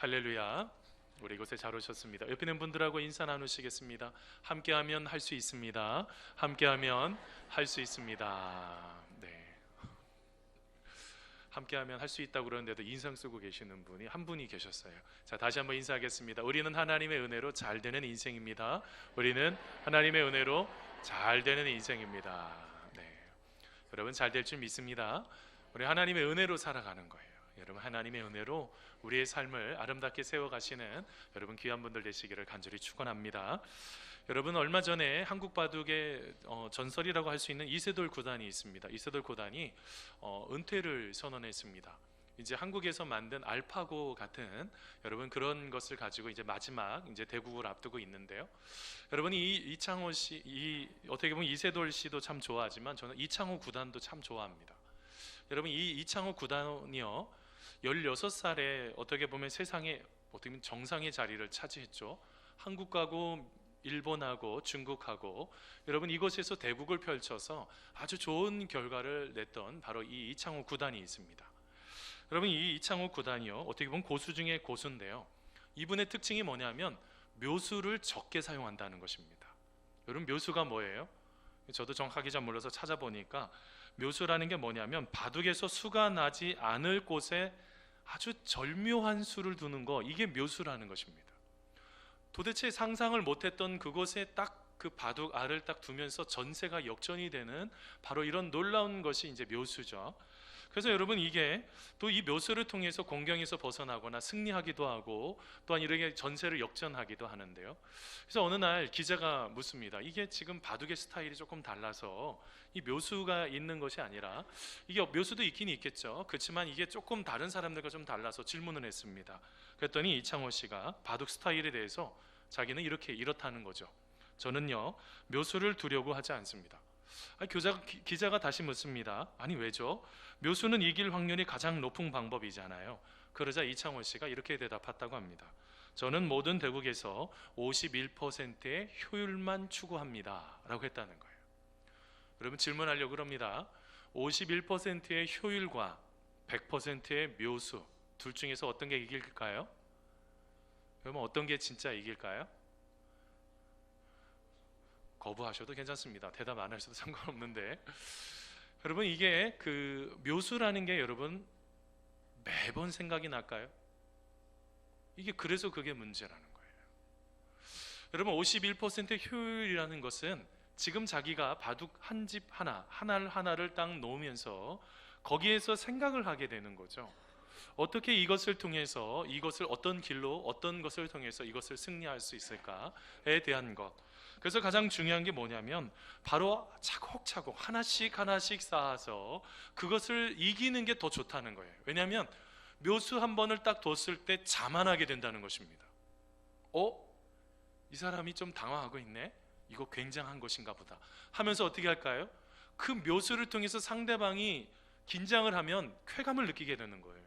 할렐루야. 우리 이곳에 잘 오셨습니다. 옆에 있는 분들하고 인사 나누시겠습니다. 함께하면 할 수 있습니다. 함께하면 할 수 있습니다. 네. 함께하면 할 수 있다고 그러는데도 인상 쓰고 계시는 분이 한 분이 계셨어요. 자, 다시 한번 인사하겠습니다. 우리는 하나님의 은혜로 잘 되는 인생입니다. 우리는 하나님의 은혜로 잘 되는 인생입니다. 네. 여러분 잘 될 줄 믿습니다. 우리 하나님의 은혜로 살아가는 거예요. 여러분 하나님의 은혜로 우리의 삶을 아름답게 세워가시는 여러분 귀한 분들 되시기를 간절히 축원합니다. 여러분 얼마 전에 한국 바둑의 전설이라고 할 수 있는 이세돌 구단이 있습니다. 이세돌 구단이 은퇴를 선언했습니다. 이제 한국에서 만든 알파고 같은 여러분 그런 것을 가지고 이제 마지막 이제 대국을 앞두고 있는데요. 여러분 이창호 씨, 어떻게 보면 이세돌 씨도 참 좋아하지만 저는 이창호 구단도 참 좋아합니다. 여러분 이창호 구단이요 16살에 어떻게 보면 세상에 어떻게 보면 정상의 자리를 차지했죠. 한국하고 일본하고 중국하고 여러분 이곳에서 대국을 펼쳐서 아주 좋은 결과를 냈던 바로 이 이창호 구단이 있습니다. 여러분 이 이창호 구단이요 어떻게 보면 고수 중에 고수인데요. 이분의 특징이 뭐냐면 묘수를 적게 사용한다는 것입니다. 여러분 묘수가 뭐예요? 저도 정확하게 잘 몰라서 찾아보니까 묘수라는 게 뭐냐면 바둑에서 수가 나지 않을 곳에 아주 절묘한 수를 두는 거, 이게 묘수라는 것입니다. 도대체 상상을 못했던 그곳에 딱 그 바둑 알을 딱 두면서 전세가 역전이 되는 바로 이런 놀라운 것이 이제 묘수죠. 그래서 여러분 이게 또 이 묘수를 통해서 공경에서 벗어나거나 승리하기도 하고 또한 이렇게 전세를 역전하기도 하는데요. 그래서 어느 날 기자가 묻습니다. 이게 지금 바둑의 스타일이 조금 달라서 이 묘수가 있는 것이 아니라 이게 묘수도 있긴 있겠죠. 그렇지만 이게 조금 다른 사람들과 좀 달라서 질문을 했습니다. 그랬더니 이창호 씨가 바둑 스타일에 대해서 자기는 이렇다는 거죠. 저는요 묘수를 두려고 하지 않습니다. 기자가 다시 묻습니다. 아니 왜죠? 묘수는 이길 확률이 가장 높은 방법이잖아요. 그러자 이창호 씨가 이렇게 대답했다고 합니다. 저는 모든 대국에서 51%의 효율만 추구합니다 라고 했다는 거예요. 여러분 질문하려고 합니다. 51%의 효율과 100%의 묘수 둘 중에서 어떤 게 이길까요? 여러분 어떤 게 진짜 이길까요? 거부하셔도 괜찮습니다. 대답 안 하셔도 상관없는데 여러분 이게 그 묘수라는 게 여러분 매번 생각이 날까요? 이게 그래서 그게 문제라는 거예요. 여러분 51%의 효율이라는 것은 지금 자기가 바둑 한 집 하나를 딱 놓으면서 거기에서 생각을 하게 되는 거죠. 어떻게 이것을 통해서 이것을 어떤 길로 어떤 것을 통해서 이것을 승리할 수 있을까에 대한 것. 그래서 가장 중요한 게 뭐냐면 바로 차곡차곡 하나씩 쌓아서 그것을 이기는 게 더 좋다는 거예요. 왜냐하면 묘수 한 번을 딱 뒀을 때 자만하게 된다는 것입니다. 이 사람이 좀 당황하고 있네? 이거 굉장한 것인가 보다 하면서 어떻게 할까요? 그 묘수를 통해서 상대방이 긴장을 하면 쾌감을 느끼게 되는 거예요.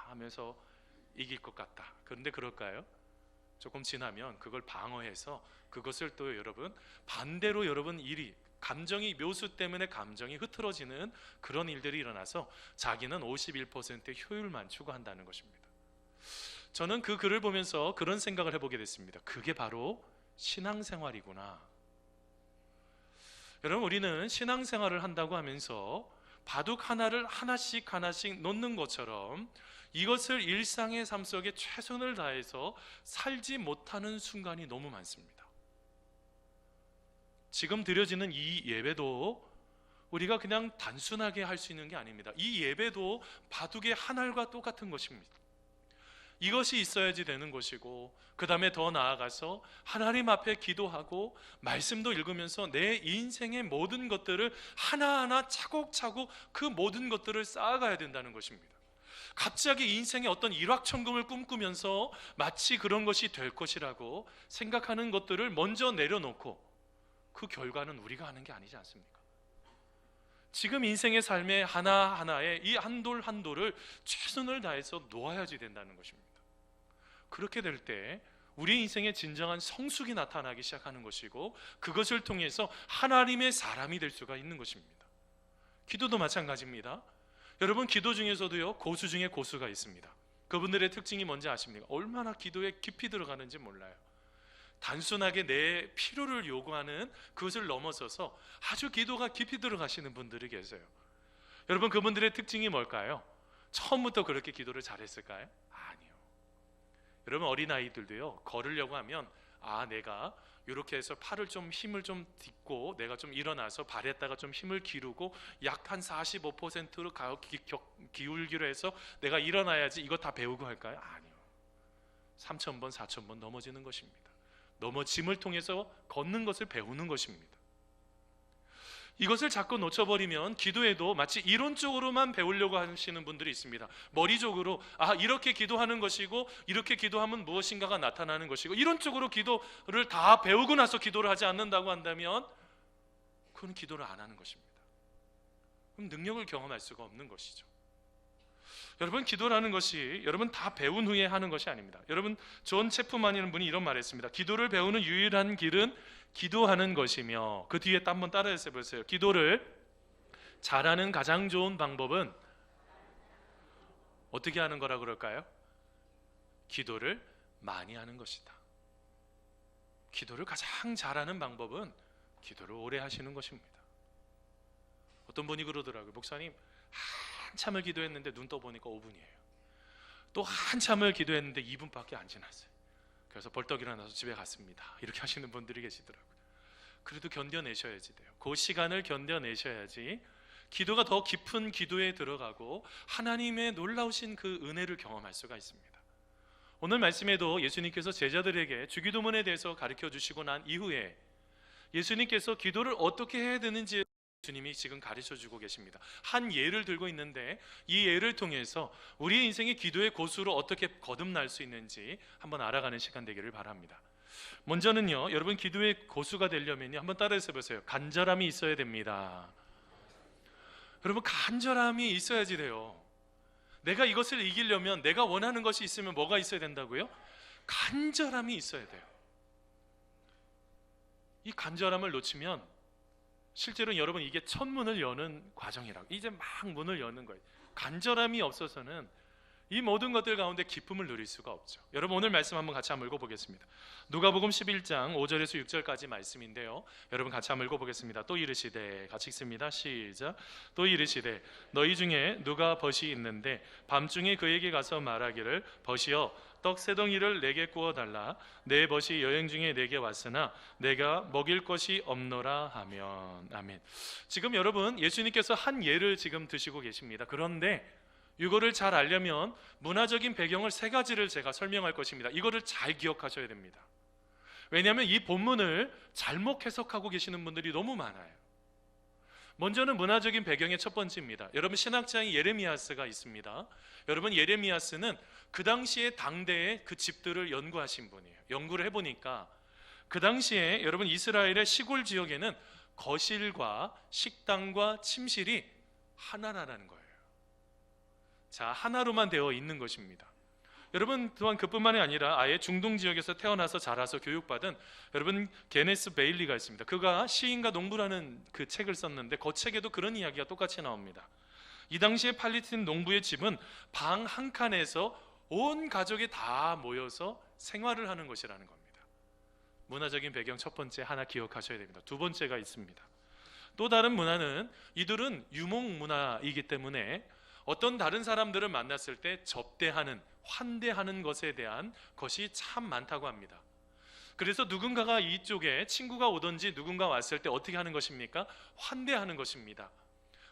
하면서 이길 것 같다. 그런데 그럴까요? 조금 지나면 그걸 방어해서 그것을 또 여러분 반대로 여러분 감정이 묘수 때문에 감정이 흐트러지는 그런 일들이 일어나서 자기는 51%의 효율만 추구한다는 것입니다. 저는 그 글을 보면서 그런 생각을 해보게 됐습니다. 그게 바로 신앙생활이구나. 여러분 우리는 신앙생활을 한다고 하면서 바둑 하나를 하나씩 놓는 것처럼 이것을 일상의 삶 속에 최선을 다해서 살지 못하는 순간이 너무 많습니다. 지금 드려지는 이 예배도 우리가 그냥 단순하게 할 수 있는 게 아닙니다. 이 예배도 바둑의 한 알과 똑같은 것입니다. 이것이 있어야지 되는 것이고 그 다음에 더 나아가서 하나님 앞에 기도하고 말씀도 읽으면서 내 인생의 모든 것들을 하나하나 차곡차곡 그 모든 것들을 쌓아가야 된다는 것입니다. 갑자기 인생의 어떤 일확천금을 꿈꾸면서 마치 그런 것이 될 것이라고 생각하는 것들을 먼저 내려놓고 그 결과는 우리가 하는 게 아니지 않습니까? 지금 인생의 삶의 하나하나에 이 한 돌 한 돌을 최선을 다해서 놓아야지 된다는 것입니다. 그렇게 될 때 우리 인생의 진정한 성숙이 나타나기 시작하는 것이고 그것을 통해서 하나님의 사람이 될 수가 있는 것입니다. 기도도 마찬가지입니다. 여러분 기도 중에서도요 고수 중에 고수가 있습니다. 그분들의 특징이 뭔지 아십니까? 얼마나 기도에 깊이 들어가는지 몰라요. 단순하게 내 필요를 요구하는 그것을 넘어서서 아주 기도가 깊이 들어가시는 분들이 계세요. 여러분, 그분들의 특징이 뭘까요? 처음부터 그렇게 기도를 잘했을까요? 아니요. 여러분, 어린아이들도요, 걸으려고 하면 내가 이렇게 해서 팔을 좀 힘을 좀 딛고 내가 좀 일어나서 발에다가 좀 힘을 기르고 약 한 45%로 기울기로 해서 내가 일어나야지, 이거 다 배우고 할까요? 아니요. 3,000번 4,000번 넘어지는 것입니다. 넘어짐을 통해서 걷는 것을 배우는 것입니다. 이것을 자꾸 놓쳐버리면 기도에도 마치 이론적으로만 배우려고 하시는 분들이 있습니다. 머리적으로 이렇게 기도하는 것이고 이렇게 기도하면 무엇인가가 나타나는 것이고, 이론적으로 기도를 다 배우고 나서 기도를 하지 않는다고 한다면 그건 기도를 안 하는 것입니다. 그럼 능력을 경험할 수가 없는 것이죠. 여러분, 기도라는 것이 여러분 다 배운 후에 하는 것이 아닙니다. 여러분, 존 체프만이라는 분이 이런 말을 했습니다. 기도를 배우는 유일한 길은 기도하는 것이며, 그 뒤에 한번 따라해서 보세요. 기도를 잘하는 가장 좋은 방법은 어떻게 하는 거라 그럴까요? 기도를 많이 하는 것이다. 기도를 가장 잘하는 방법은 기도를 오래 하시는 것입니다. 어떤 분이 그러더라고요. 목사님, 한참을 기도했는데 눈 떠보니까 5분이에요. 또 한참을 기도했는데 2분밖에 안 지났어요. 그래서 벌떡 일어나서 집에 갔습니다. 이렇게 하시는 분들이 계시더라고요. 그래도 견뎌내셔야지 돼요. 그 시간을 견뎌내셔야지 기도가 더 깊은 기도에 들어가고 하나님의 놀라우신 그 은혜를 경험할 수가 있습니다. 오늘 말씀에도 예수님께서 제자들에게 주기도문에 대해서 가르쳐 주시고 난 이후에 예수님께서 기도를 어떻게 해야 되는지 주님이 지금 가르쳐 주고 계십니다. 한 예를 들고 있는데 이 예를 통해서 우리의 인생의 기도의 고수로 어떻게 거듭날 수 있는지 한번 알아가는 시간 되기를 바랍니다. 먼저는요, 여러분 기도의 고수가 되려면요, 한번 따라해서 보세요. 간절함이 있어야 됩니다. 여러분, 간절함이 있어야지 돼요. 내가 이것을 이기려면, 내가 원하는 것이 있으면 뭐가 있어야 된다고요? 간절함이 있어야 돼요. 이 간절함을 놓치면 실제로 여러분 이게 첫 문을 여는 과정이라고, 이제 막 문을 여는 거예요. 간절함이 없어서는 이 모든 것들 가운데 기쁨을 누릴 수가 없죠. 여러분, 오늘 말씀 한번 같이 한번 읽어보겠습니다. 누가복음 11장 5절에서 6절까지 말씀인데요, 여러분 같이 한번 읽어보겠습니다. 또 이르시되, 같이 읽습니다. 시작. 또 이르시되 너희 중에 누가 벗이 있는데 밤중에 그에게 가서 말하기를 벗이여 떡 세 덩이를 내게 구워달라. 내 벗이 여행 중에 내게 왔으나 내가 먹일 것이 없노라 하면. 아멘. 지금 여러분, 예수님께서 한 예를 지금 드시고 계십니다. 그런데 이거를 잘 알려면 문화적인 배경을 세 가지를 제가 설명할 것입니다. 이거를 잘 기억하셔야 됩니다. 왜냐하면 이 본문을 잘못 해석하고 계시는 분들이 너무 많아요. 먼저는 문화적인 배경의 첫 번째입니다. 여러분, 신학자인 예레미야스가 있습니다. 여러분, 예레미야스는 그 당시에 당대의 그 집들을 연구하신 분이에요. 연구를 해보니까 그 당시에 여러분 이스라엘의 시골 지역에는 거실과 식당과 침실이 하나라는 거예요. 자, 하나로만 되어 있는 것입니다. 여러분, 또한 그뿐만이 아니라 아예 중동 지역에서 태어나서 자라서 교육받은 여러분 게네스 베일리가 있습니다. 그가 시인과 농부라는 그 책을 썼는데 그 책에도 그런 이야기가 똑같이 나옵니다. 이 당시에 팔레스틴 농부의 집은 방 한 칸에서 온 가족이 다 모여서 생활을 하는 것이라는 겁니다. 문화적인 배경 첫 번째 하나 기억하셔야 됩니다. 두 번째가 있습니다. 또 다른 문화는 이들은 유목 문화이기 때문에 어떤 다른 사람들을 만났을 때 접대하는, 환대하는 것에 대한 것이 참 많다고 합니다. 그래서 누군가가 이쪽에 친구가 오든지 누군가 왔을 때 어떻게 하는 것입니까? 환대하는 것입니다.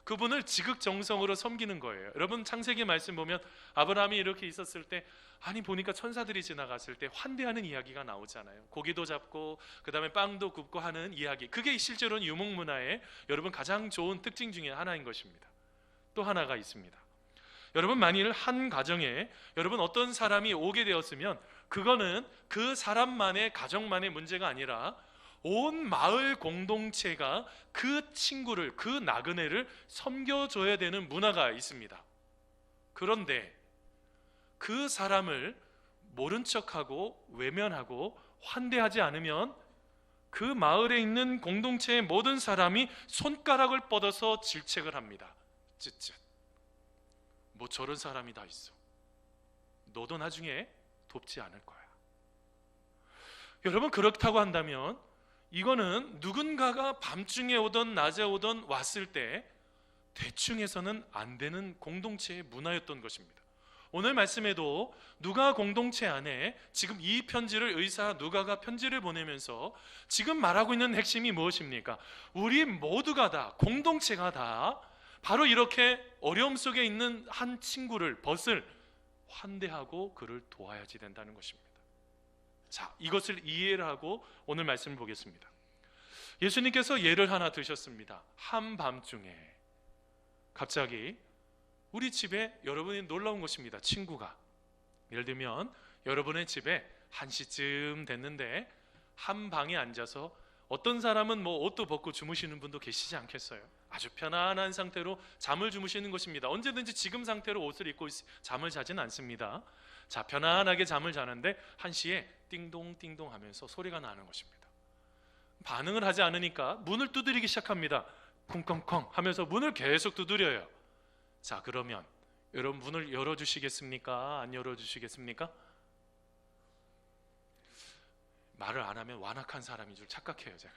그분을 지극정성으로 섬기는 거예요. 여러분, 창세기 말씀 보면 아브라함이 이렇게 있었을 때 보니까 천사들이 지나갔을 때 환대하는 이야기가 나오잖아요. 고기도 잡고 그 다음에 빵도 굽고 하는 이야기, 그게 실제로는 유목문화의 여러분 가장 좋은 특징 중에 하나인 것입니다. 또 하나가 있습니다. 여러분, 만일 한 가정에 여러분 어떤 사람이 오게 되었으면 그거는 그 사람만의, 가정만의 문제가 아니라 온 마을 공동체가 그 친구를, 그 나그네를 섬겨줘야 되는 문화가 있습니다. 그런데 그 사람을 모른 척하고 외면하고 환대하지 않으면 그 마을에 있는 공동체의 모든 사람이 손가락을 뻗어서 질책을 합니다. 쯧쯧, 뭐 저런 사람이 다 있어, 너도 나중에 돕지 않을 거야. 여러분, 그렇다고 한다면 이거는 누군가가 밤중에 오던 낮에 오던 왔을 때 대충 해서는 안 되는 공동체의 문화였던 것입니다. 오늘 말씀에도 누가 공동체 안에 지금 이 편지를 의사 누가가 편지를 보내면서 지금 말하고 있는 핵심이 무엇입니까? 우리 모두가 다, 공동체가 다 바로 이렇게 어려움 속에 있는 한 친구를, 벗을 환대하고 그를 도와야지 된다는 것입니다. 자, 이것을 이해를 하고 오늘 말씀을 보겠습니다. 예수님께서 예를 하나 드셨습니다. 한밤중에 갑자기 우리 집에 여러분이 놀러 온 것입니다. 친구가. 예를 들면 여러분의 집에 1시쯤 됐는데 한 방에 앉아서 어떤 사람은 뭐 옷도 벗고 주무시는 분도 계시지 않겠어요? 아주 편안한 상태로 잠을 주무시는 것입니다. 언제든지 지금 상태로 옷을 입고 잠을 자지는 않습니다. 자, 편안하게 잠을 자는데 1시에 띵동띵동 하면서 소리가 나는 것입니다. 반응을 하지 않으니까 문을 두드리기 시작합니다. 쿵쾅쾅 하면서 문을 계속 두드려요. 자, 그러면 여러분 문을 열어주시겠습니까? 안 열어주시겠습니까? 말을 안 하면 완악한 사람인 줄 착각해요, 제가.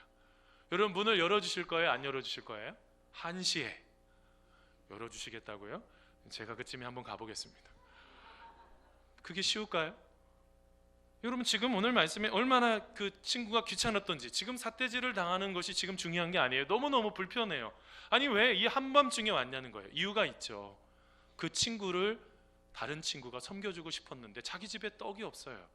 여러분 문을 열어주실 거예요? 안 열어주실 거예요? 1시에 열어주시겠다고요? 제가 그쯤에 한번 가보겠습니다. 그게 쉬울까요? 여러분, 지금 오늘 말씀에 얼마나 그 친구가 귀찮았던지, 지금 삿대질을 당하는 것이 지금 중요한 게 아니에요. 너무너무 불편해요. 아니, 왜 이 한밤중에 왔냐는 거예요. 이유가 있죠. 그 친구를 다른 친구가 섬겨주고 싶었는데 자기 집에 떡이 없어요.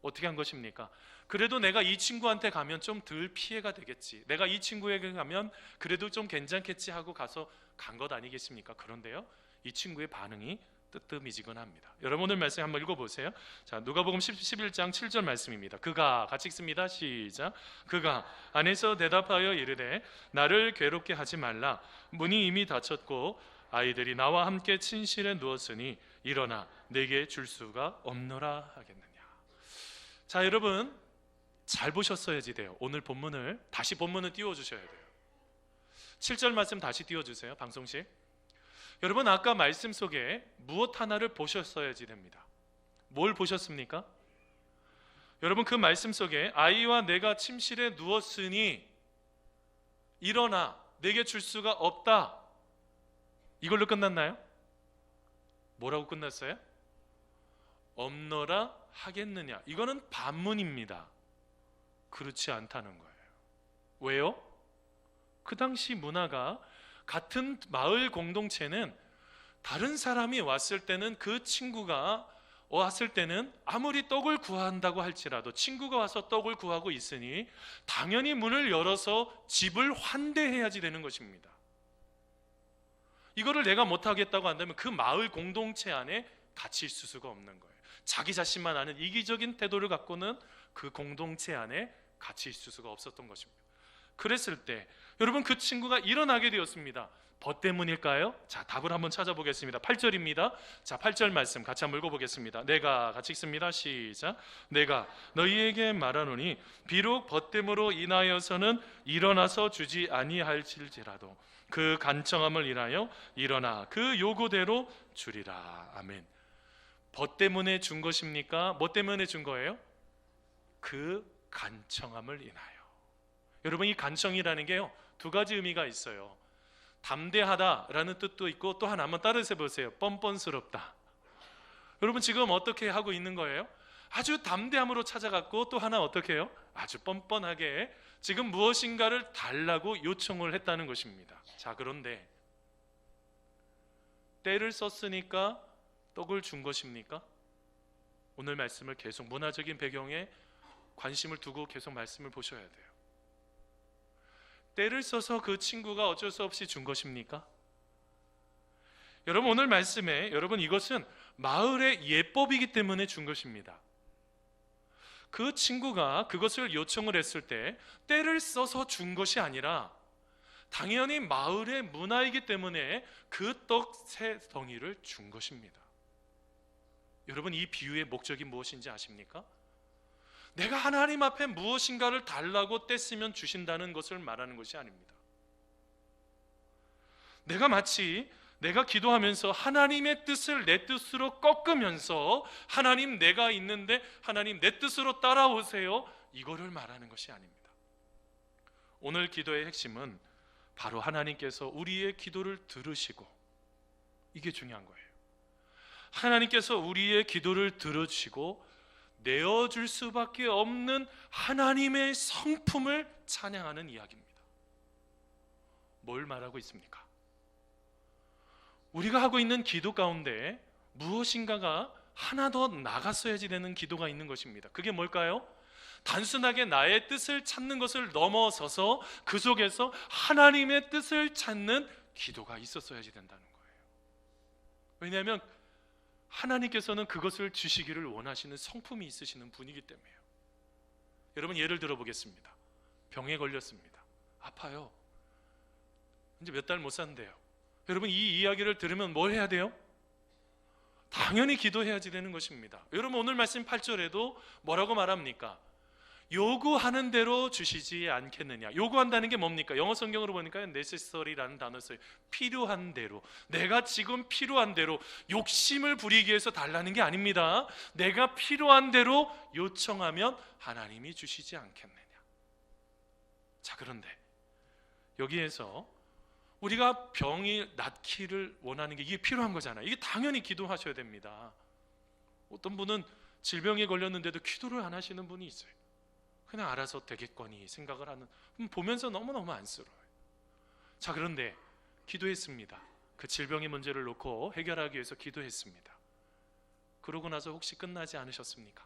어떻게 한 것입니까? 그래도 내가 이 친구한테 가면 좀 덜 피해가 되겠지, 내가 이 친구에게 가면 그래도 좀 괜찮겠지 하고 가서 간 것 아니겠습니까? 그런데요, 이 친구의 반응이 뜨뜻미지근합니다. 여러분, 오늘 말씀 한번 읽어보세요. 자, 누가복음 11장 7절 말씀입니다. 그가, 같이 읽습니다. 시작. 그가 안에서 대답하여 이르되 나를 괴롭게 하지 말라. 문이 이미 닫혔고 아이들이 나와 함께 침실에 누웠으니 일어나 내게 줄 수가 없노라 하겠느냐. 자, 여러분 잘 보셨어야지 돼요. 오늘 본문을 다시 본문을 띄워주셔야 돼요. 7절 말씀 다시 띄워주세요, 방송실. 여러분, 아까 말씀 속에 무엇 하나를 보셨어야지 됩니다. 뭘 보셨습니까? 여러분, 그 말씀 속에 아이와 내가 침실에 누웠으니 일어나 내게 줄 수가 없다, 이걸로 끝났나요? 뭐라고 끝났어요? 없노라 하겠느냐. 이거는 반문입니다. 그렇지 않다는 거예요. 왜요? 그 당시 문화가, 같은 마을 공동체는 다른 사람이 왔을 때는, 그 친구가 왔을 때는 아무리 떡을 구한다고 할지라도 친구가 와서 떡을 구하고 있으니 당연히 문을 열어서 집을 환대해야지 되는 것입니다. 이거를 내가 못하겠다고 한다면 그 마을 공동체 안에 같이 있을 수가 없는 거예요. 자기 자신만 아는 이기적인 태도를 갖고는 그 공동체 안에 같이 있을 수가 없었던 것입니다. 그랬을 때 여러분, 그 친구가 일어나게 되었습니다. 벗 때문일까요? 자, 답을 한번 찾아보겠습니다. 8절입니다. 자, 8절 말씀 같이 한번 읽어보겠습니다. 내가, 같이 읽습니다. 시작. 내가 너희에게 말하노니 비록 벗됨으로 인하여서는 일어나서 주지 아니할지라도 그 간청함을 인하여 일어나 그 요구대로 주리라. 아멘. 벗 때문에 준 것입니까? 뭐 때문에 준 거예요? 그 간청함을 인하여. 여러분, 이 간청이라는 게요, 두 가지 의미가 있어요. 담대하다라는 뜻도 있고, 또 하나 한번 따라서 보세요. 뻔뻔스럽다. 여러분, 지금 어떻게 하고 있는 거예요? 아주 담대함으로 찾아갔고, 또 하나 어떻게 해요? 아주 뻔뻔하게 지금 무엇인가를 달라고 요청을 했다는 것입니다. 자, 그런데 때를 썼으니까 떡을 준 것입니까? 오늘 말씀을 계속 문화적인 배경에 관심을 두고 계속 말씀을 보셔야 돼요. 때를 써서 그 친구가 어쩔 수 없이 준 것입니까? 여러분, 오늘 말씀에 여러분, 이것은 마을의 예법이기 때문에 준 것입니다. 그 친구가 그것을 요청을 했을 때 때를 써서 준 것이 아니라 당연히 마을의 문화이기 때문에 그 떡 세 덩이를 준 것입니다. 여러분, 이 비유의 목적이 무엇인지 아십니까? 내가 하나님 앞에 무엇인가를 달라고 떼쓰면 주신다는 것을 말하는 것이 아닙니다. 내가 마치 내가 기도하면서 하나님의 뜻을 내 뜻으로 꺾으면서 하나님 내가 있는데 하나님 내 뜻으로 따라오세요, 이거를 말하는 것이 아닙니다. 오늘 기도의 핵심은 바로 하나님께서 우리의 기도를 들으시고, 이게 중요한 거예요. 하나님께서 우리의 기도를 들으시고 내어줄 수밖에 없는 하나님의 성품을 찬양하는 이야기입니다. 뭘 말하고 있습니까? 우리가 하고 있는 기도 가운데 무엇인가가 하나 더 나갔어야지 되는 기도가 있는 것입니다. 그게 뭘까요? 단순하게 나의 뜻을 찾는 것을 넘어서서 그 속에서 하나님의 뜻을 찾는 기도가 있었어야지 된다는 거예요. 왜냐하면 하나님께서는 그것을 주시기를 원하시는 성품이 있으시는 분이기 때문에요. 여러분, 예를 들어 보겠습니다. 병에 걸렸습니다. 아파요. 이제 몇 달 못 산대요. 여러분, 이 이야기를 들으면 뭘 해야 돼요? 당연히 기도해야지 되는 것입니다. 여러분, 오늘 말씀 8절에도 뭐라고 말합니까? 요구하는 대로 주시지 않겠느냐. 요구한다는 게 뭡니까? 영어 성경으로 보니까 necessary라는 단어 써요. 필요한 대로, 내가 지금 필요한 대로, 욕심을 부리기 위해서 달라는 게 아닙니다. 내가 필요한 대로 요청하면 하나님이 주시지 않겠느냐. 자, 그런데 여기에서 우리가 병이 낫기를 원하는 게 이게 필요한 거잖아요. 이게 당연히 기도하셔야 됩니다. 어떤 분은 질병에 걸렸는데도 기도를 안 하시는 분이 있어요. 그냥 알아서 되겠거니 생각을 하는, 보면서 너무너무 안쓰러워요. 자, 그런데 기도했습니다. 그 질병의 문제를 놓고 해결하기 위해서 기도했습니다. 그러고 나서 혹시 끝나지 않으셨습니까?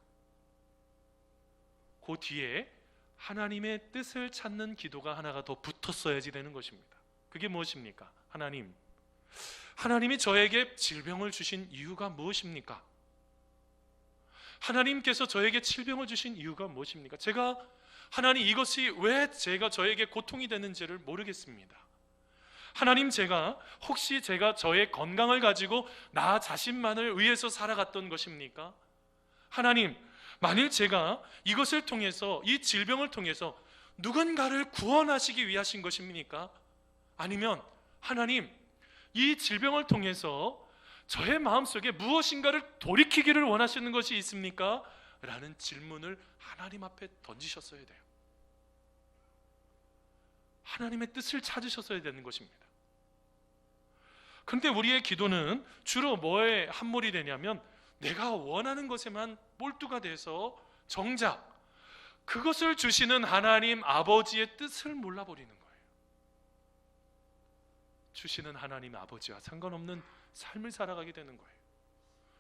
그 뒤에 하나님의 뜻을 찾는 기도가 하나가 더 붙었어야지 되는 것입니다. 그게 무엇입니까? 하나님이 저에게 질병을 주신 이유가 무엇입니까? 하나님께서 저에게 질병을 주신 이유가 무엇입니까? 하나님, 이것이 왜 저에게 고통이 되는지를 모르겠습니다. 하나님, 혹시 제가 저의 건강을 가지고 나 자신만을 위해서 살아갔던 것입니까? 하나님, 만일 제가 이것을 통해서, 이 질병을 통해서 누군가를 구원하시기 위하신 것입니까? 아니면 하나님, 이 질병을 통해서 저의 마음속에 무엇인가를 돌이키기를 원하시는 것이 있습니까? 라는 질문을 하나님 앞에 던지셨어야 돼요. 하나님의 뜻을 찾으셨어야 되는 것입니다. 그런데 우리의 기도는 주로 뭐에 함몰이 되냐면, 내가 원하는 것에만 몰두가 돼서 정작 그것을 주시는 하나님 아버지의 뜻을 몰라버리는 거예요. 주시는 하나님 아버지와 상관없는 삶을 살아가게 되는 거예요.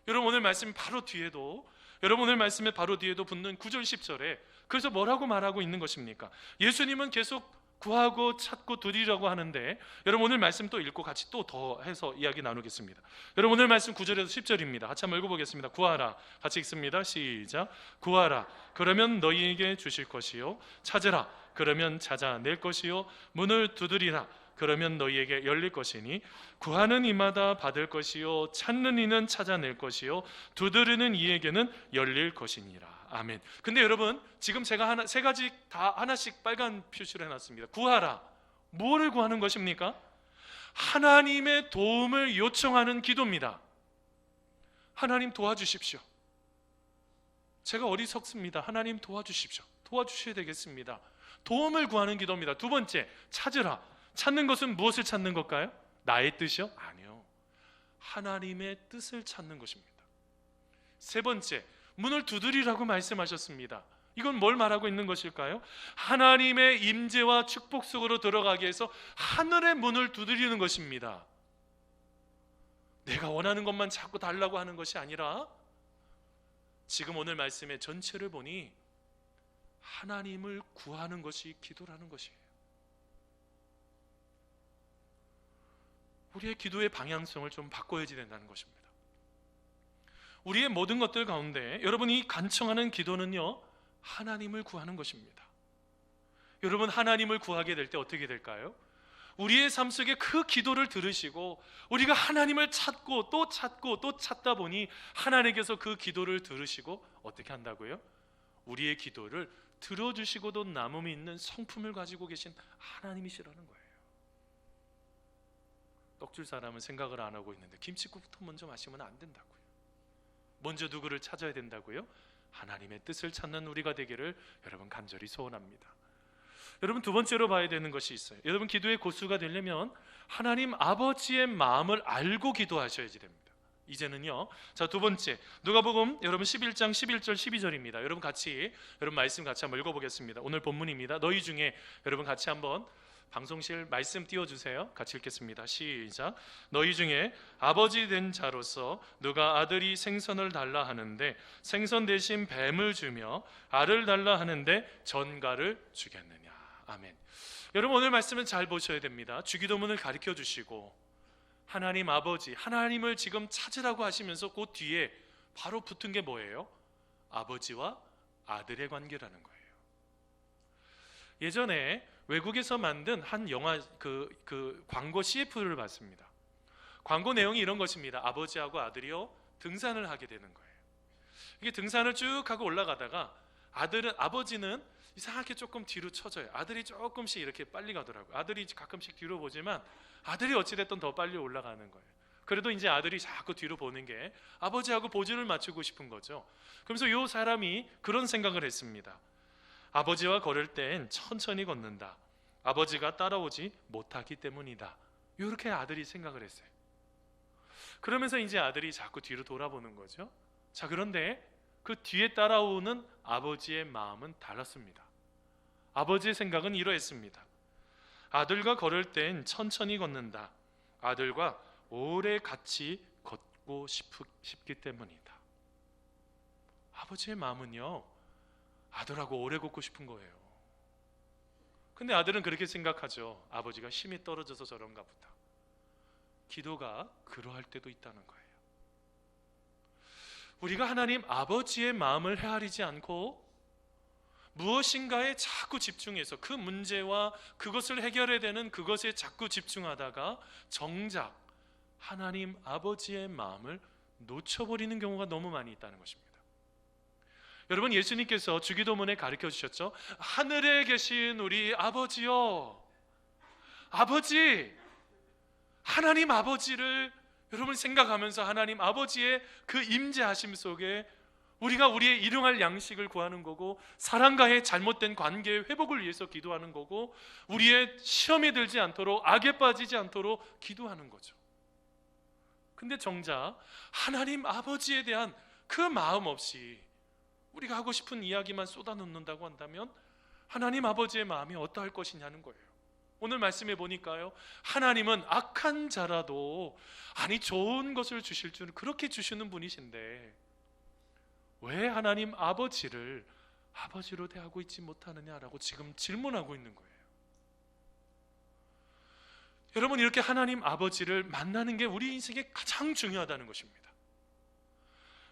여러분, 오늘 말씀 바로 뒤에도, 붙는 9절 10절에 그래서 뭐라고 말하고 있는 것입니까? 예수님은 계속 구하고 찾고 두드리라고 하는데, 여러분 오늘 말씀 또 읽고 같이 또 더 해서 이야기 나누겠습니다. 여러분 오늘 말씀 9절에서 10절입니다. 같이 한번 읽어보겠습니다. 구하라, 같이 읽습니다. 시작. 구하라, 그러면 너희에게 주실 것이요, 찾으라, 그러면 찾아낼 것이요, 문을 두드리라, 그러면 너희에게 열릴 것이니 구하는 이마다 받을 것이요, 찾는 이는 찾아낼 것이요, 두드리는 이에게는 열릴 것이니라. 아멘. 근데 여러분, 지금 제가 세 가지 다 하나씩 빨간 표시를 해놨습니다. 구하라, 뭐를 구하는 것입니까? 하나님의 도움을 요청하는 기도입니다. 하나님 도와주십시오. 제가 어리석습니다. 하나님 도와주십시오. 도와주셔야 되겠습니다. 도움을 구하는 기도입니다. 두 번째, 찾으라. 찾는 것은 무엇을 찾는 걸까요? 나의 뜻이요? 아니요. 하나님의 뜻을 찾는 것입니다. 세 번째, 문을 두드리라고 말씀하셨습니다. 이건 뭘 말하고 있는 것일까요? 하나님의 임재와 축복 속으로 들어가기 위해서 하늘의 문을 두드리는 것입니다. 내가 원하는 것만 자꾸 달라고 하는 것이 아니라, 지금 오늘 말씀의 전체를 보니 하나님을 구하는 것이 기도라는 것이에요. 우리의 기도의 방향성을 좀 바꿔야지 된다는 것입니다. 우리의 모든 것들 가운데 여러분이 간청하는 기도는요, 하나님을 구하는 것입니다. 여러분, 하나님을 구하게 될 때 어떻게 될까요? 우리의 삶 속에 그 기도를 들으시고 우리가 하나님을 찾고 또 찾고 또 찾다 보니 하나님께서 그 기도를 들으시고 어떻게 한다고요? 우리의 기도를 들어주시고도 남음이 있는 성품을 가지고 계신 하나님이시라는 거예요. 또 먹줄 사람은 생각을 안 하고 있는데 김치국부터 먼저 마시면 안 된다고요. 먼저 누구를 찾아야 된다고요? 하나님의 뜻을 찾는 우리가 되기를 여러분 간절히 소원합니다. 여러분 두 번째로 봐야 되는 것이 있어요. 여러분 기도의 고수가 되려면 하나님 아버지의 마음을 알고 기도하셔야지 됩니다. 이제는요, 자, 두 번째 누가복음 여러분 11장 11절 12절입니다. 여러분 말씀 같이 한번 읽어보겠습니다. 오늘 본문입니다. 너희 중에 여러분 같이 한번 방송실 말씀 띄워주세요. 같이 읽겠습니다. 시작. 너희 중에 아버지 된 자로서 누가 아들이 생선을 달라 하는데 생선 대신 뱀을 주며 알을 달라 하는데 전갈을 주겠느냐. 아멘. 여러분 오늘 말씀은 잘 보셔야 됩니다. 주기도문을 가르쳐 주시고 하나님 아버지, 하나님을 지금 찾으라고 하시면서 그 뒤에 바로 붙은 게 뭐예요? 아버지와 아들의 관계라는 거예요. 예전에 외국에서 만든 한 영화 그 광고 CF를 봤습니다. 광고 내용이 이런 것입니다. 아버지하고 아들이요 등산을 하게 되는 거예요. 이게 등산을 쭉 하고 올라가다가 아버지는 이상하게 조금 뒤로 쳐져요. 아들이 조금씩 이렇게 빨리 가더라고요. 아들이 가끔씩 뒤로 보지만 아들이 어찌됐든 더 빨리 올라가는 거예요. 그래도 이제 아들이 자꾸 뒤로 보는 게 아버지하고 보조를 맞추고 싶은 거죠. 그러면서 이 사람이 그런 생각을 했습니다. 아버지와 걸을 땐 천천히 걷는다. 아버지가 따라오지 못하기 때문이다. 이렇게 아들이 생각을 했어요. 그러면서 이제 아들이 자꾸 뒤로 돌아보는 거죠. 자, 그런데 그 뒤에 따라오는 아버지의 마음은 달랐습니다. 아버지의 생각은 이러했습니다. 아들과 걸을 땐 천천히 걷는다. 아들과 오래 같이 걷고 싶기 때문이다. 아버지의 마음은요, 아들하고 오래 걷고 싶은 거예요. 근데 아들은 그렇게 생각하죠. 아버지가 힘이 떨어져서 저런가 보다. 기도가 그러할 때도 있다는 거예요. 우리가 하나님 아버지의 마음을 헤아리지 않고 무엇인가에 자꾸 집중해서 그 문제와 그것을 해결해야 되는 그것에 자꾸 집중하다가 정작 하나님 아버지의 마음을 놓쳐버리는 경우가 너무 많이 있다는 것입니다. 여러분 예수님께서 주기도문에 가르쳐 주셨죠. 하늘에 계신 우리 아버지요, 아버지, 하나님 아버지를 여러분 생각하면서 하나님 아버지의 그 임재하심 속에 우리가 우리의 일용할 양식을 구하는 거고 사람과의 잘못된 관계의 회복을 위해서 기도하는 거고 우리의 시험에 들지 않도록 악에 빠지지 않도록 기도하는 거죠. 근데 정작 하나님 아버지에 대한 그 마음 없이 우리가 하고 싶은 이야기만 쏟아놓는다고 한다면 하나님 아버지의 마음이 어떠할 것이냐는 거예요. 오늘 말씀해 보니까요, 하나님은 악한 자라도 아니 좋은 것을 주실 줄 그렇게 주시는 분이신데 왜 하나님 아버지를 아버지로 대하고 있지 못하느냐라고 지금 질문하고 있는 거예요. 여러분 이렇게 하나님 아버지를 만나는 게 우리 인생에 가장 중요하다는 것입니다.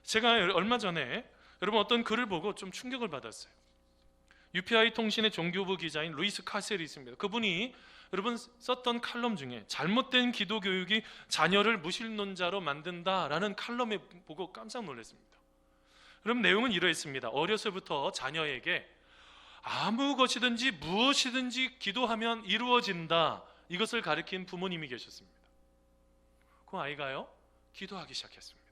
제가 얼마 전에 여러분 어떤 글을 보고 좀 충격을 받았어요. UPI 통신의 종교부 기자인 루이스 카셀이 있습니다. 그분이 여러분 썼던 칼럼 중에 잘못된 기도 교육이 자녀를 무신론자로 만든다라는 칼럼에 보고 깜짝 놀랐습니다. 그럼 내용은 이러했습니다. 어려서부터 자녀에게 아무 것이든지 무엇이든지 기도하면 이루어진다, 이것을 가르친 부모님이 계셨습니다. 그 아이가요 기도하기 시작했습니다.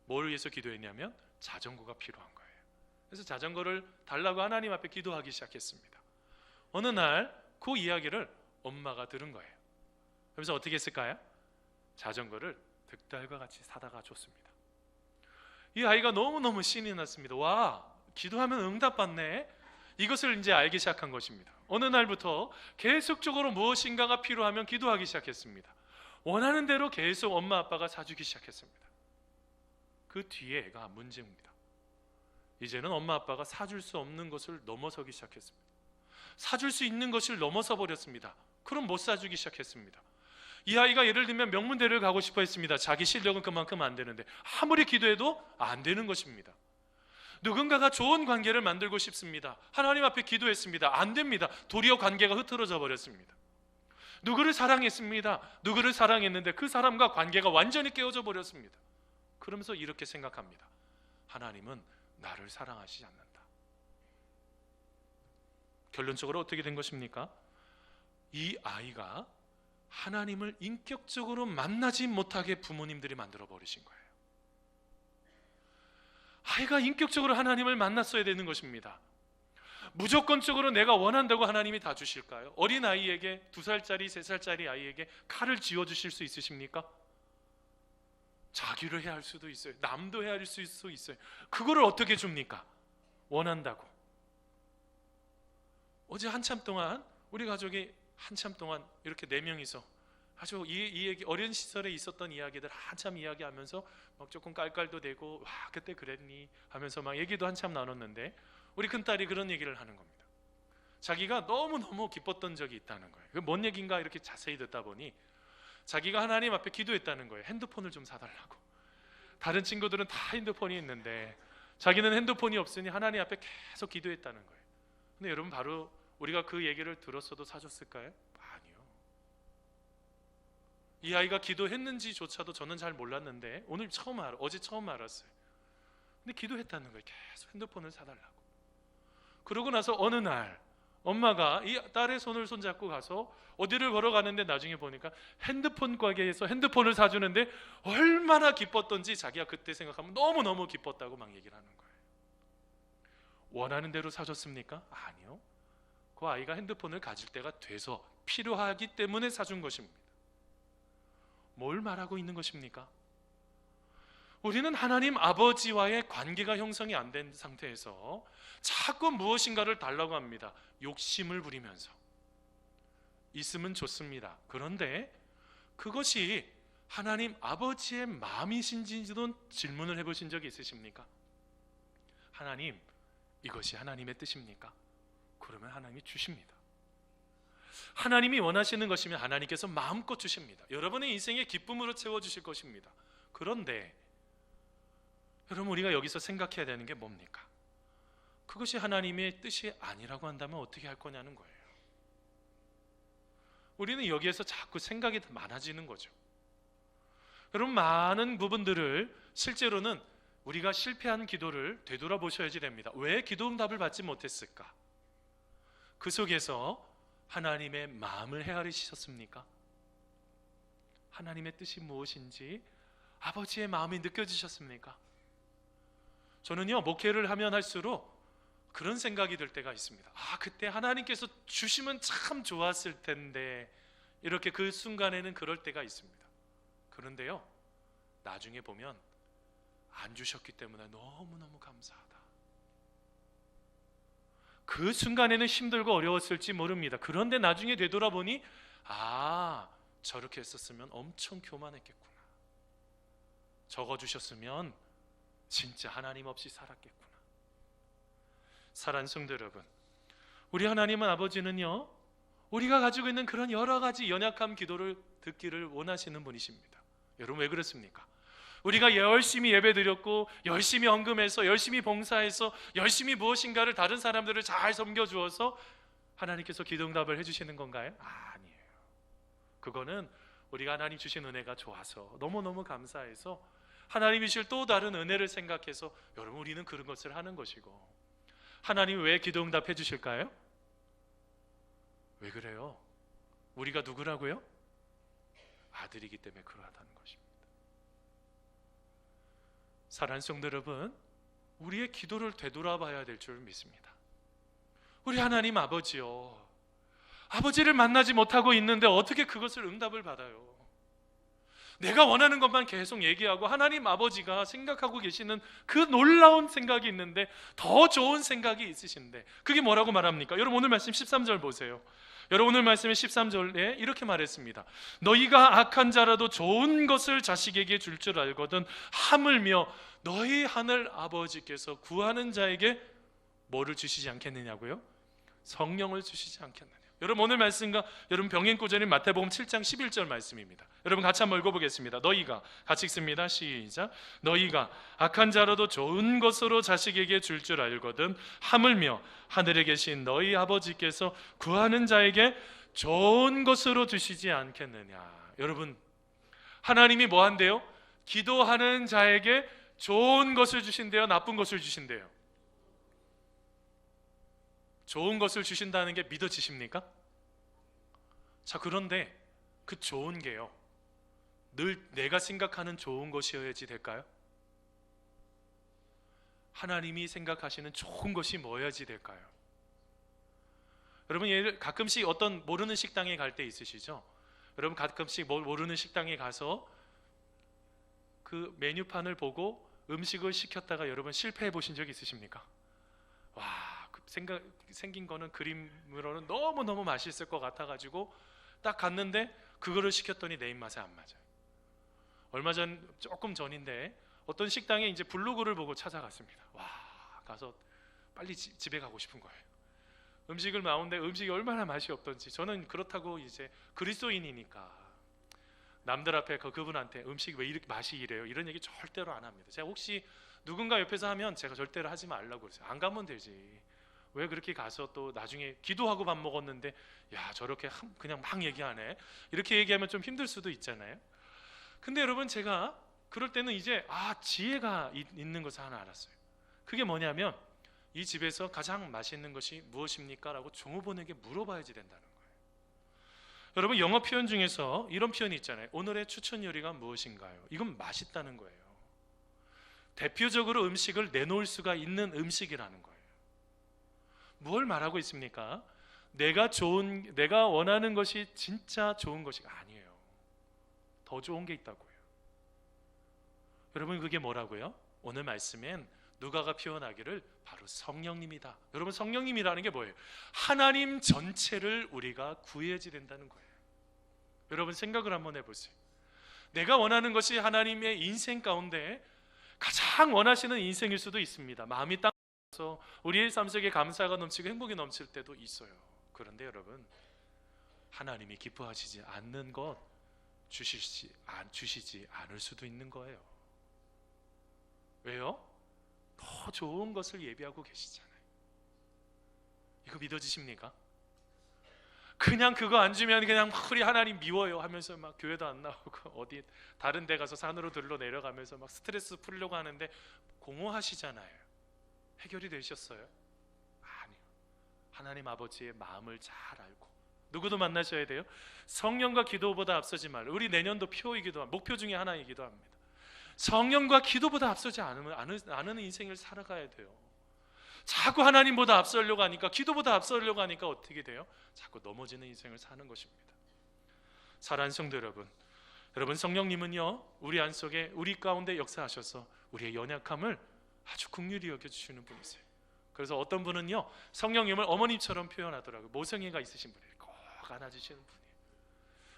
뭘 위해서 기도했냐면 자전거가 필요한 거예요. 그래서 자전거를 달라고 하나님 앞에 기도하기 시작했습니다. 어느 날 그 이야기를 엄마가 들은 거예요. 그래서 어떻게 했을까요? 자전거를 득달과 같이 사다가 줬습니다. 이 아이가 너무너무 신이 났습니다. 와, 기도하면 응답받네. 이것을 이제 알기 시작한 것입니다. 어느 날부터 계속적으로 무엇인가가 필요하면 기도하기 시작했습니다. 원하는 대로 계속 엄마 아빠가 사주기 시작했습니다. 그 뒤에가 문제입니다. 이제는 엄마 아빠가 사줄 수 없는 것을 넘어서기 시작했습니다. 사줄 수 있는 것을 넘어서 버렸습니다. 그럼 못 사주기 시작했습니다. 이 아이가 예를 들면 명문대를 가고 싶어 했습니다. 자기 실력은 그만큼 안 되는데 아무리 기도해도 안 되는 것입니다. 누군가가 좋은 관계를 만들고 싶습니다. 하나님 앞에 기도했습니다. 안 됩니다. 도리어 관계가 흐트러져 버렸습니다. 누구를 사랑했습니다. 누구를 사랑했는데 그 사람과 관계가 완전히 깨어져 버렸습니다. 그러면서 이렇게 생각합니다. 하나님은 나를 사랑하시지 않는다. 결론적으로 어떻게 된 것입니까? 이 아이가 하나님을 인격적으로 만나지 못하게 부모님들이 만들어 버리신 거예요. 아이가 인격적으로 하나님을 만났어야 되는 것입니다. 무조건적으로 내가 원한다고 하나님이 다 주실까요? 어린 아이에게 2살짜리, 3살짜리 아이에게 칼을 쥐어 주실 수 있으십니까? 자기를 해야 할 수도 있어요. 남도 해야 할 수 있어요. 그거를 어떻게 줍니까? 원한다고. 어제 한참 동안 우리 가족이 한참 동안 이렇게 4명이서 아주 이 얘기, 어린 시절에 있었던 이야기들 한참 이야기하면서 막 조금 깔깔도 대고, 와 그때 그랬니 하면서 막 얘기도 한참 나눴는데, 우리 큰딸이 그런 얘기를 하는 겁니다. 자기가 너무너무 기뻤던 적이 있다는 거예요. 그 뭔 얘기인가 이렇게 자세히 듣다 보니 자기가 하나님 앞에 기도했다는 거예요. 핸드폰을 좀 사달라고. 다른 친구들은 다 핸드폰이 있는데 자기는 핸드폰이 없으니 하나님 앞에 계속 기도했다는 거예요. 근데 여러분, 바로 우리가 그 얘기를 들었어도 사줬을까요? 아니요. 이 아이가 기도했는지조차도 저는 잘 몰랐는데 어제 처음 알았어요. 근데 기도했다는 거예요. 계속 핸드폰을 사달라고. 그러고 나서 어느 날 엄마가 이 딸의 손을 손잡고 가서 어디를 걸어가는데 나중에 보니까 핸드폰 가게에서 핸드폰을 사주는데 얼마나 기뻤던지 자기가 그때 생각하면 너무너무 기뻤다고 막 얘기를 하는 거예요. 원하는 대로 사줬습니까? 아니요. 그 아이가 핸드폰을 가질 때가 돼서 필요하기 때문에 사준 것입니다. 뭘 말하고 있는 것입니까? 우리는 하나님 아버지와의 관계가 형성이 안 된 상태에서 자꾸 무엇인가를 달라고 합니다. 욕심을 부리면서. 있으면 좋습니다. 그런데 그것이 하나님 아버지의 마음이신지도 질문을 해보신 적이 있으십니까? 하나님, 이것이 하나님의 뜻입니까? 그러면 하나님이 주십니다. 하나님이 원하시는 것이면 하나님께서 마음껏 주십니다. 여러분의 인생의 기쁨으로 채워주실 것입니다. 그런데 여러분, 우리가 여기서 생각해야 되는 게 뭡니까? 그것이 하나님의 뜻이 아니라고 한다면 어떻게 할 거냐는 거예요. 우리는 여기에서 자꾸 생각이 많아지는 거죠. 여러분, 많은 부분들을 실제로는 우리가 실패한 기도를 되돌아보셔야지 됩니다. 왜 기도응답을 받지 못했을까? 그 속에서 하나님의 마음을 헤아리셨습니까? 하나님의 뜻이 무엇인지 아버지의 마음이 느껴지셨습니까? 저는요, 목회를 하면 할수록 그런 생각이 들 때가 있습니다. 그때 하나님께서 주시면 참 좋았을 텐데, 이렇게 그 순간에는 그럴 때가 있습니다. 그런데요, 나중에 보면 안 주셨기 때문에 너무너무 감사하다. 그 순간에는 힘들고 어려웠을지 모릅니다. 그런데 나중에 되돌아보니 저렇게 했었으면 엄청 교만했겠구나. 적어주셨으면 진짜 하나님 없이 살았겠구나. 사랑하는 성도 여러분, 우리 하나님은 아버지는요, 우리가 가지고 있는 그런 여러 가지 연약한 기도를 듣기를 원하시는 분이십니다. 여러분, 왜 그렇습니까? 우리가 열심히 예배드렸고 열심히 헌금해서 열심히 봉사해서 열심히 무엇인가를 다른 사람들을 잘 섬겨주어서 하나님께서 기도응답을 해주시는 건가요? 아니에요. 그거는 우리가 하나님 주신 은혜가 좋아서 너무너무 감사해서 하나님이 주실 또 다른 은혜를 생각해서 여러분, 우리는 그런 것을 하는 것이고, 하나님이 왜 기도응답 해주실까요? 왜 그래요? 우리가 누구라고요? 아들이기 때문에 그러하다는 것입니다. 사랑하는 성도 여러분, 우리의 기도를 되돌아봐야 될 줄 믿습니다. 우리 하나님 아버지요, 아버지를 만나지 못하고 있는데 어떻게 그것을 응답을 받아요? 내가 원하는 것만 계속 얘기하고 하나님 아버지가 생각하고 계시는 그 놀라운 생각이 있는데, 더 좋은 생각이 있으신데, 그게 뭐라고 말합니까? 여러분, 오늘 말씀 13절 보세요. 여러분, 오늘 말씀의 13절에 이렇게 말했습니다. 너희가 악한 자라도 좋은 것을 자식에게 줄 줄 알거든 하물며 너희 하늘 아버지께서 구하는 자에게 뭐를 주시지 않겠느냐고요? 성령을 주시지 않겠느냐. 여러분, 오늘 말씀과 여러분 병행구절인 마태복음 7장 11절 말씀입니다. 여러분, 같이 한번 읽어보겠습니다. 너희가, 같이 읽습니다. 시작. 너희가 악한 자라도 좋은 것으로 자식에게 줄 줄 알거든 하물며 하늘에 계신 너희 아버지께서 구하는 자에게 좋은 것으로 주시지 않겠느냐. 여러분, 하나님이 뭐 한대요? 기도하는 자에게 좋은 것을 주신대요? 나쁜 것을 주신대요? 좋은 것을 주신다는 게 믿어지십니까? 자, 그런데 그 좋은 게요, 늘 내가 생각하는 좋은 것이어야지 될까요? 하나님이 생각하시는 좋은 것이 뭐여야지 될까요? 여러분, 가끔씩 어떤 모르는 식당에 갈 때 있으시죠? 여러분, 가끔씩 모르는 식당에 가서 그 메뉴판을 보고 음식을 시켰다가 여러분 실패해 보신 적 있으십니까? 와, 그 생긴 거는 그림으로는 너무너무 맛있을 것 같아가지고 딱 갔는데 그거를 시켰더니 내 입맛에 안 맞아요. 조금 전인데 어떤 식당에 이제 블로그를 보고 찾아갔습니다. 와, 가서 빨리 집에 가고 싶은 거예요. 음식을 나오는데 음식이 얼마나 맛이 없던지. 저는 그렇다고 이제 그리스도인이니까 남들 앞에 그분한테 음식이 왜 이렇게 맛이 이래요, 이런 얘기 절대로 안 합니다. 제가 혹시 누군가 옆에서 하면 제가 절대로 하지 말라고 그랬어요. 안 가면 되지, 왜 그렇게 가서 또 나중에 기도하고 밥 먹었는데 야 저렇게 그냥 막 얘기하네, 이렇게 얘기하면 좀 힘들 수도 있잖아요. 근데 여러분, 제가 그럴 때는 이제 지혜가 있는 것을 하나 알았어요. 그게 뭐냐면 이 집에서 가장 맛있는 것이 무엇입니까? 라고 종업원에게 물어봐야지 된다는 거예요. 여러분, 영어 표현 중에서 이런 표현이 있잖아요. 오늘의 추천 요리가 무엇인가요? 이건 맛있다는 거예요. 대표적으로 음식을 내놓을 수가 있는 음식이라는 거예요. 뭘 말하고 있습니까? 내가 원하는 것이 진짜 좋은 것이 아니에요. 더 좋은 게 있다고요. 여러분, 그게 뭐라고요? 오늘 말씀엔 누가가 표현하기를 바로 성령님이다. 여러분, 성령님이라는 게 뭐예요? 하나님 전체를 우리가 구해야지 된다는 거예요. 여러분, 생각을 한번 해보세요. 내가 원하는 것이 하나님의 인생 가운데 가장 원하시는 인생일 수도 있습니다. 마음이 땅에서 우리의 삶 속에 감사가 넘치고 행복이 넘칠 때도 있어요. 그런데 여러분, 하나님이 기뻐하시지 않는 것 주시지 않을 수도 있는 거예요. 왜요? 더 좋은 것을 예비하고 계시잖아요. 이거 믿어지십니까? 그냥 그거 안 주면 그냥 막 우리 하나님 미워요 하면서 막 교회도 안 나오고 어디 다른 데 가서 산으로 들러 내려가면서 막 스트레스 풀려고 하는데 공허하시잖아요. 해결이 되셨어요? 아니요. 하나님 아버지의 마음을 잘 알고 누구도 만나셔야 돼요. 성령과 기도보다 앞서지 말라. 우리 내년도 목표 중에 하나이기도 합니다. 성령과 기도보다 앞서지 않은 인생을 살아가야 돼요. 자꾸 하나님보다 앞서려고 하니까, 기도보다 앞서려고 하니까 어떻게 돼요? 자꾸 넘어지는 인생을 사는 것입니다. 사랑하는 성도 여러분, 성령님은요 우리 안속에, 우리 가운데 역사하셔서 우리의 연약함을 아주 긍휼히 여겨주시는 분이세요. 그래서 어떤 분은요 성령님을 어머님처럼 표현하더라고요. 모성애가 있으신 분이에요. 꼭 안아주시는 분이에요.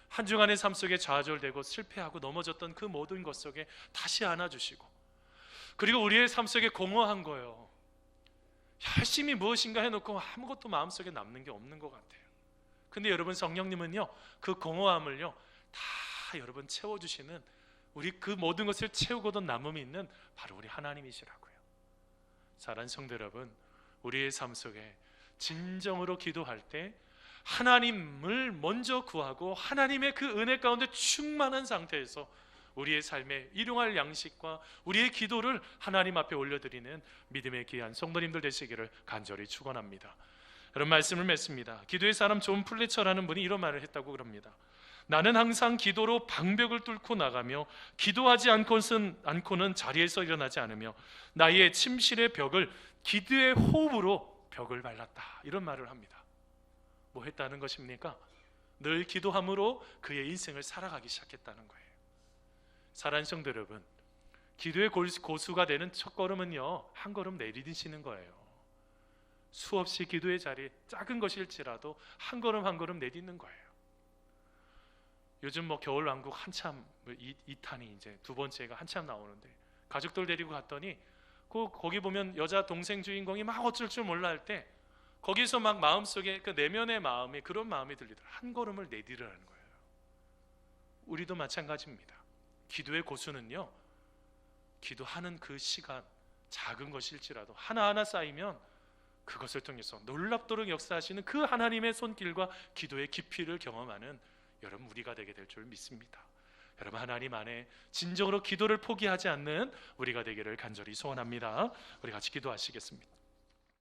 한 주간의 삶 속에 좌절되고 실패하고 넘어졌던 그 모든 것 속에 다시 안아주시고, 그리고 우리의 삶 속에 공허한 거예요. 열심히 무엇인가 해놓고 아무것도 마음속에 남는 게 없는 것 같아요. 근데 여러분, 성령님은요 그 공허함을요 다 여러분 채워주시는, 우리 그 모든 것을 채우고도 남음이 있는 바로 우리 하나님이시라고요. 사랑하는 성도 여러분, 우리의 삶 속에 진정으로 기도할 때 하나님을 먼저 구하고 하나님의 그 은혜 가운데 충만한 상태에서 우리의 삶에 일용할 양식과 우리의 기도를 하나님 앞에 올려드리는 믿음의 귀한 성도님들 되시기를 간절히 축원합니다. 이런 말씀을 맺습니다. 기도의 사람 존 플래처라는 분이 이런 말을 했다고 그럽니다. 나는 항상 기도로 방벽을 뚫고 나가며 기도하지 않고는 자리에서 일어나지 않으며 나의 침실의 벽을 기도의 호흡으로 벽을 발랐다. 이런 말을 합니다. 뭐 했다는 것입니까? 늘 기도함으로 그의 인생을 살아가기 시작했다는 거예요. 사랑하는 성도 여러분, 기도의 고수가 되는 첫 걸음은요 한 걸음 내디디시는 거예요. 수없이 기도의 자리, 작은 것일지라도 한 걸음 한 걸음 내딛는 거예요. 요즘 겨울왕국 한참 2탄이 이제 두 번째가 한참 나오는데, 가족들 데리고 갔더니 거기 보면 여자 동생 주인공이 막 어쩔 줄 몰라 할 때 거기서 막 마음속에 그 내면의 마음에 그런 마음이 들리더라. 한 걸음을 내디르라는 거예요. 우리도 마찬가지입니다. 기도의 고수는요 기도하는 그 시간, 작은 것일지라도 하나하나 쌓이면 그것을 통해서 놀랍도록 역사하시는 그 하나님의 손길과 기도의 깊이를 경험하는 여러분 우리가 되게 될 줄 믿습니다. 여러분, 하나님 안에 진정으로 기도를 포기하지 않는 우리가 되기를 간절히 소원합니다. 우리 같이 기도하시겠습니다.